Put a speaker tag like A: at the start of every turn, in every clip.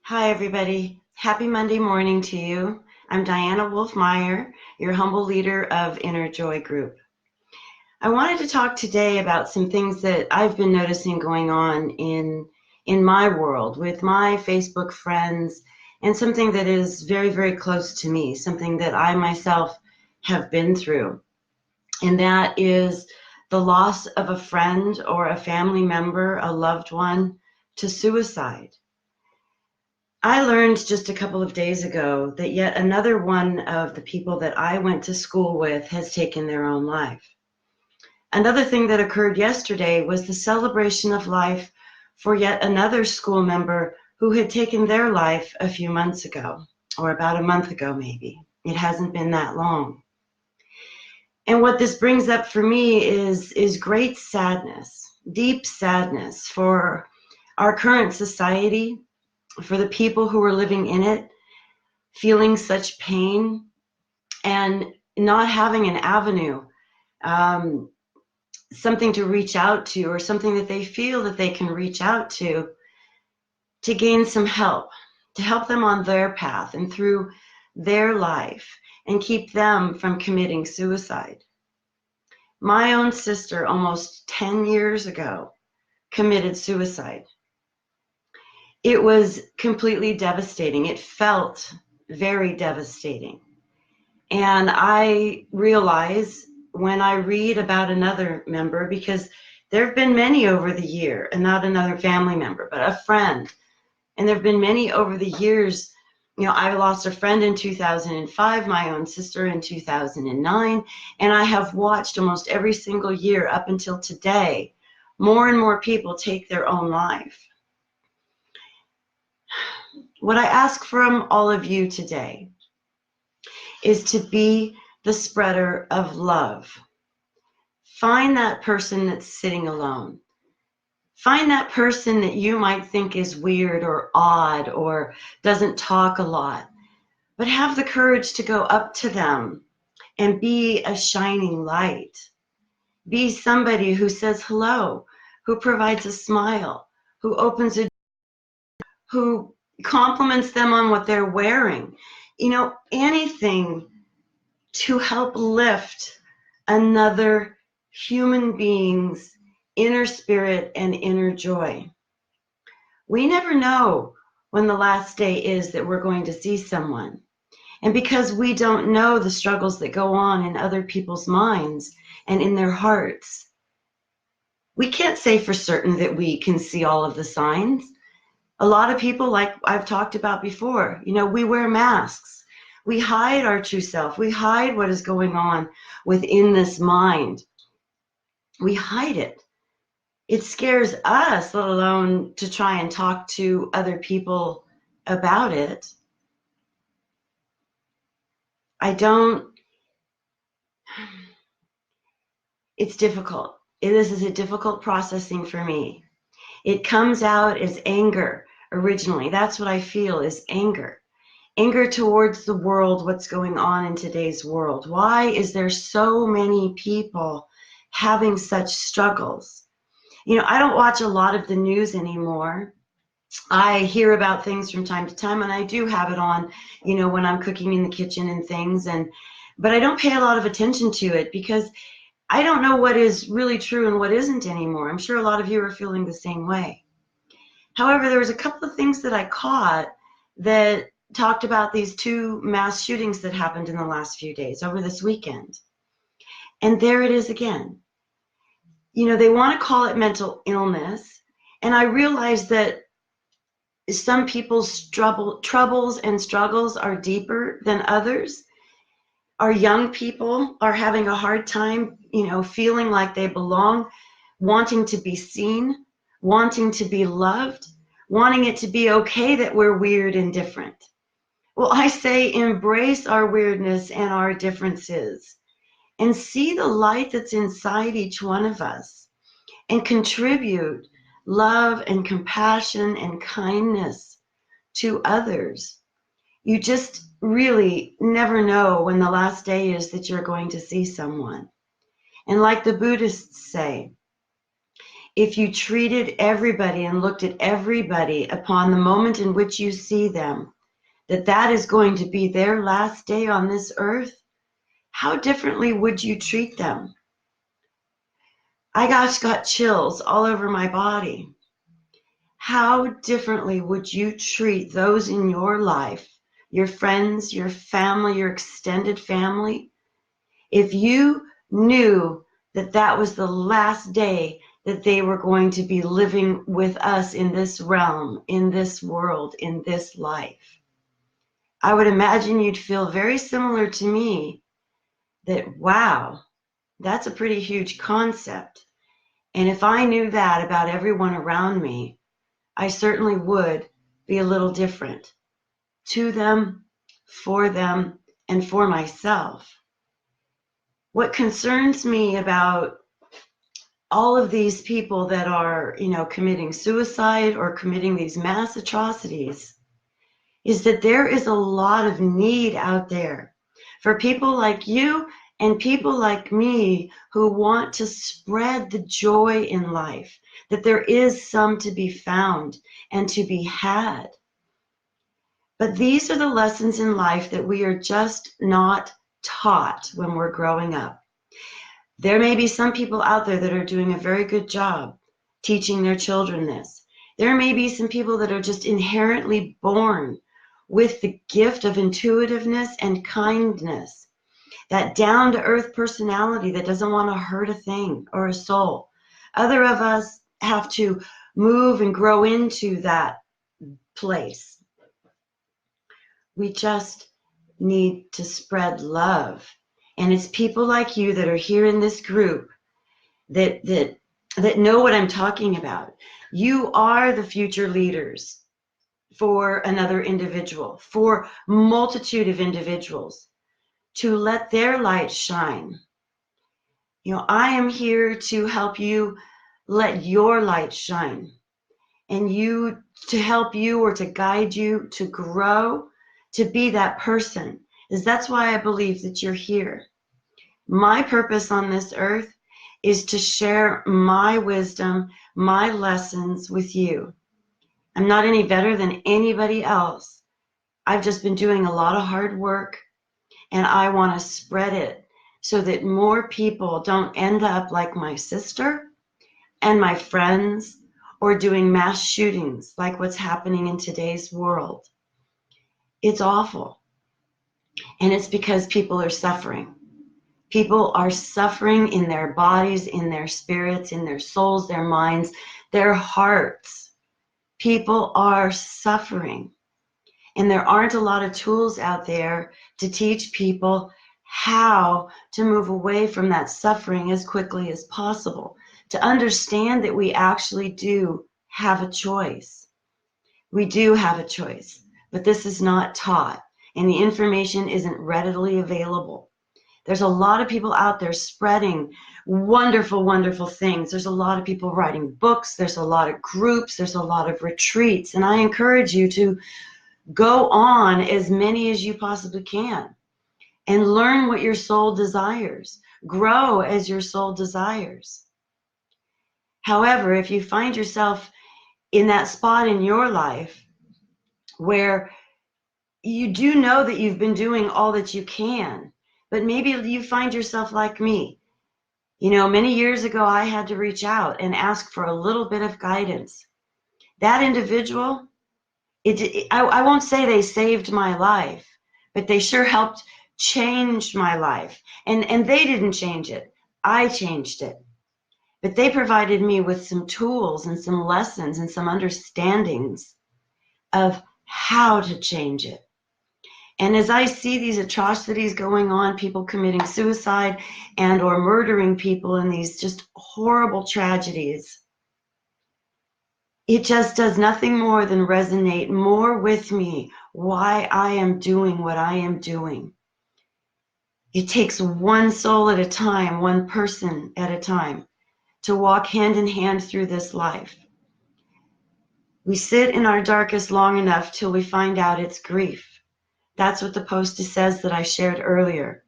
A: Hi, everybody. Happy Monday morning to you. I'm Diana Wolf-Meyer, your humble leader of Inner Joy Group. I wanted to talk today about some things that I've been noticing going on in my world with my Facebook friends, and something that is very, very close to me, something that I myself have been through. And that is the loss of a friend or a family member, a loved one, to suicide. I learned just a couple of days ago that yet another one of the people that I went to school with has taken their own life. Another thing that occurred yesterday was the celebration of life for yet another school member who had taken their life a few months ago, or about a month ago maybe. It hasn't been that long. And what this brings up for me is great sadness, deep sadness for our current society, for the people who are living in it, feeling such pain and not having an avenue, something to reach out to, or something that they feel that they can reach out to gain some help, to help them on their path and through their life and keep them from committing suicide. My own sister, almost 10 years ago, committed suicide. It was completely devastating. It felt very devastating. And I realize when I read about another member, because there have been many over the year, and not another family member, but a friend. And there have been many over the years. You know, I lost a friend in 2005, my own sister in 2009, and I have watched almost every single year up until today, more and more people take their own life. What I ask from all of you today is to be the spreader of love. Find that person that's sitting alone. Find that person that you might think is weird or odd or doesn't talk a lot, but have the courage to go up to them and be a shining light. Be somebody who says hello, who provides a smile, who opens a, who compliments them on what they're wearing. You know, anything to help lift another human being's inner spirit and inner joy. We never know when the last day is that we're going to see someone. And because we don't know the struggles that go on in other people's minds and in their hearts, we can't say for certain that we can see all of the signs. A lot of people, like I've talked about before, you know, we wear masks. We hide our true self. We hide what is going on within this mind. We hide it. It scares us, let alone to try and talk to other people about it. It's difficult. This is a difficult processing for me. It comes out as anger originally. That's what I feel is anger. Anger towards the world, what's going on in today's world. Why is there so many people having such struggles? You know, I don't watch a lot of the news anymore. I hear about things from time to time, and I do have it on, you know, when I'm cooking in the kitchen and things, but I don't pay a lot of attention to it because I don't know what is really true and what isn't anymore. I'm sure a lot of you are feeling the same way. However, there was a couple of things that I caught that talked about these two mass shootings that happened in the last few days over this weekend. And there it is again. You know, they want to call it mental illness. And I realize that some people's troubles and struggles are deeper than others. Our young people are having a hard time, you know, feeling like they belong, wanting to be seen, wanting to be loved, wanting it to be okay that we're weird and different. Well, I say embrace our weirdness and our differences and see the light that's inside each one of us and contribute love and compassion and kindness to others. You just really never know when the last day is that you're going to see someone. And like the Buddhists say, if you treated everybody and looked at everybody upon the moment in which you see them, that is going to be their last day on this earth, how differently would you treat them? I got chills all over my body. How differently would you treat those in your life, your friends, your family, your extended family, if you knew that was the last day that they were going to be living with us in this realm, in this world, in this life? I would imagine you'd feel very similar to me, that, wow, that's a pretty huge concept. And if I knew that about everyone around me, I certainly would be a little different to them, and for myself. What concerns me about all of these people that are, committing suicide or committing these mass atrocities is that there is a lot of need out there for people like you and people like me who want to spread the joy in life, that there is some to be found and to be had. But these are the lessons in life that we are just not taught when we're growing up. There may be some people out there that are doing a very good job teaching their children this. There may be some people that are just inherently born with the gift of intuitiveness and kindness, that down-to-earth personality that doesn't want to hurt a thing or a soul. Other of us have to move and grow into that place. We just need to spread love. And it's people like you that are here in this group that know what I'm talking about. You are the future leaders for another individual, for multitude of individuals, to let their light shine. I am here to help you let your light shine, and to help you or to guide you to grow, to be that person. That's why I believe that you're here. My purpose on this earth is to share my wisdom, my lessons with you. I'm not any better than anybody else. I've just been doing a lot of hard work, and I want to spread it so that more people don't end up like my sister and my friends, or doing mass shootings like what's happening in today's world. It's awful. And it's because people are suffering. People are suffering in their bodies, in their spirits, in their souls, their minds, their hearts. People are suffering. And there aren't a lot of tools out there to teach people how to move away from that suffering as quickly as possible, to understand that we actually do have a choice. We do have a choice, but this is not taught, and the information isn't readily available. There's a lot of people out there spreading wonderful, wonderful things. There's a lot of people writing books. There's a lot of groups. There's a lot of retreats. And I encourage you to go on as many as you possibly can and learn what your soul desires. Grow as your soul desires. However, if you find yourself in that spot in your life where you do know that you've been doing all that you can, but maybe you find yourself like me. Many years ago, I had to reach out and ask for a little bit of guidance. That individual, I won't say they saved my life, but they sure helped change my life. And they didn't change it. I changed it. But they provided me with some tools and some lessons and some understandings of how to change it. And as I see these atrocities going on, people committing suicide and or murdering people in these just horrible tragedies, it just does nothing more than resonate more with me why I am doing what I am doing. It takes one soul at a time, one person at a time, to walk hand in hand through this life. We sit in our darkest long enough till we find out it's grief. That's what the post says that I shared earlier.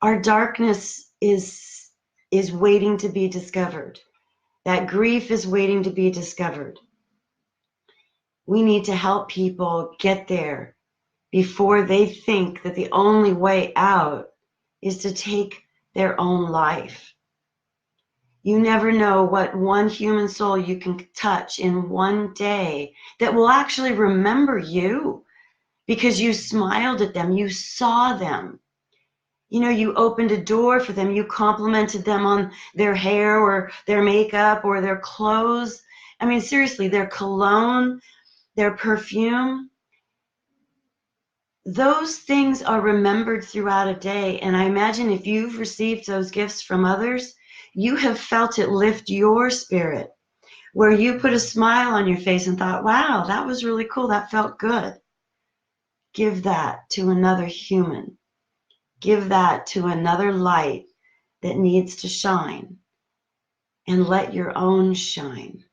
A: Our darkness is waiting to be discovered. That grief is waiting to be discovered. We need to help people get there before they think that the only way out is to take their own life. You never know what one human soul you can touch in one day that will actually remember you because you smiled at them, you saw them. You know, you opened a door for them, you complimented them on their hair or their makeup or their clothes. I mean, seriously, their cologne, their perfume. Those things are remembered throughout a day. And I imagine if you've received those gifts from others, you have felt it lift your spirit, where you put a smile on your face and thought, wow, that was really cool. That felt good. Give that to another human. Give that to another light that needs to shine, and let your own shine.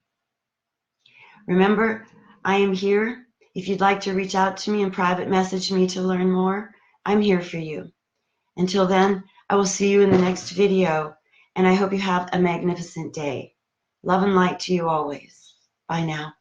A: Remember, I am here. If you'd like to reach out to me and private message me to learn more, I'm here for you. Until then, I will see you in the next video, and I hope you have a magnificent day. Love and light to you always. Bye now.